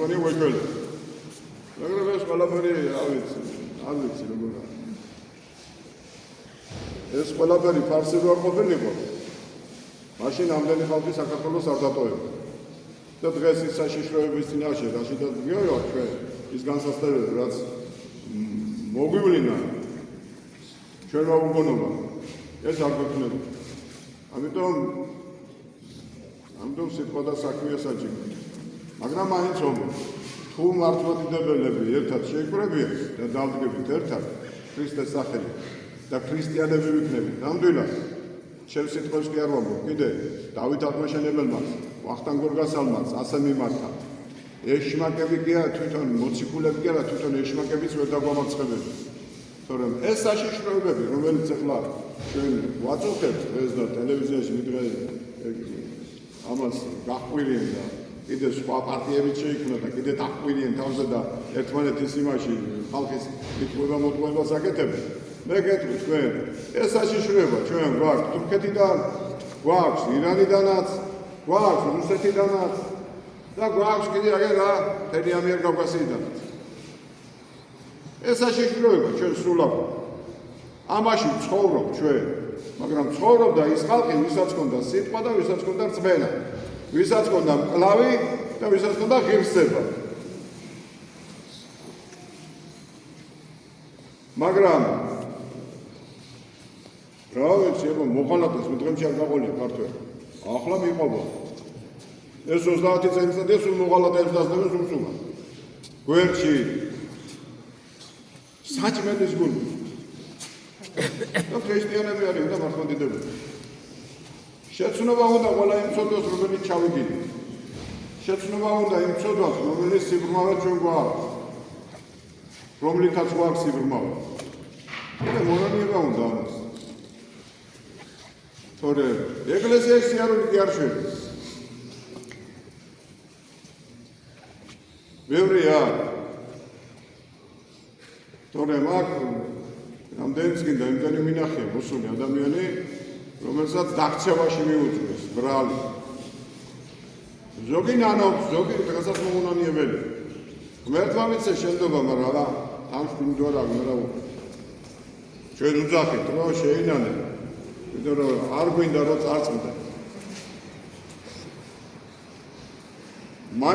მეკონია ვეჭველი. მაგრამ ეს ყველაფერი არ ვიცი როგორ არის. ეს ყველაფერი ფარსი რო არ ყოფილიყო. მაშინ ამდენი ხალხი საქართველოს არ დატოვებდა. და დღეს ის საშიშროების წინაშე რაშიდაც გიორო ჩვენ ის განსასწრებელი რაც მოგვივლინა ჩვენმა უგონობა ეს არ გვექნება. ამიტომ სიტყვა და საქმეა საჭირო. მაგრამ მაინც ომი თუ მართლმადიდებელები ერთად შეიკრებიან და დავდგებით ერთად ქრისტეს სახელით და ქრისტიანები ვიქნებით ნამდვილად ჩემს სიტყვებს კი არ ვამბობ კიდე დავით აღმაშენებელმაც ვახტანგ გორგასალმაც ასე მიმართა ეშმაკები კი არა თვითონ მოციქულები კი არა თვითონ ეშმაკებიც ვერ დაგვამარცხებენ თორემ ეს საშიშროებები რომელიც ახლა ჩვენ ვაწუხებთ დღეს და ტელევიზიაში მიდღე ამას გაჰყვირიან და კიდე სხვა პარტიებიც შეიქმნა და კიდე დაჰყვირიან თავზე და ერთმანეთის იმაში ხალხის მიტყუება მოტყუებას აკეთებენ მე გეტყვით თქვენ ეს საშიშროება ჩვენ გვაქვს თურქეთიდან გვაქვს ირანიდანაც გვაქვს რუსეთიდანაც და გვაქვს კიდე რა თელი ამიერ კავკასიიდანაც ეს საშიშროება ჩვენ სულავ ამაში ცხოვრობ ჩვენ მაგრამ ცხოვრობდა ის ხალხი ვისაც ჰქონდა სიტყვა და ვისაც ჰქონდა რწმენა ვისაც ჰქონდა მკლავი და ვისაც ჰქონდა ღირსება მაგრამ რა ვიცი აბა მოღალატეს მე დღემში არ გაყოლია ქართველი ახლა მიყვება ეს 30 წელიწადია სულ მოღალატეებს დასდევენ სულსულა გვერდში საჭმელის გული და ქრისტიანები არიან და მართლმადიდებლები შეცნობა უნდა ყველა იმ ცოდვას რომელიც ჩავიგინე შეცნობა უნდა იმ ცოდვას რომელიც სიბრმავე ჩვენ გვაქვს რომლითაც გვაქვს სიბრმავე და მონაnieვა უნდა ამას თორემ ეკლესიის სიარული კი არ შეიძლება ბევრია თორემ აქ რამდენიც გინდა იმდენი მინახია მოსული ადამიანი რომელსაც დაქცევაში მიუძღვის ბრალი ზოგი ნანობს ზოგი დღესაც მოუნანიებელი ღმერთმა მიცე შენდობა მაგრამ რა ამ შვილდორა მაგრამ ჩვენ უძახით რომ შეინანე იმიტომ რომ არ გვინდა რომ წარწმდა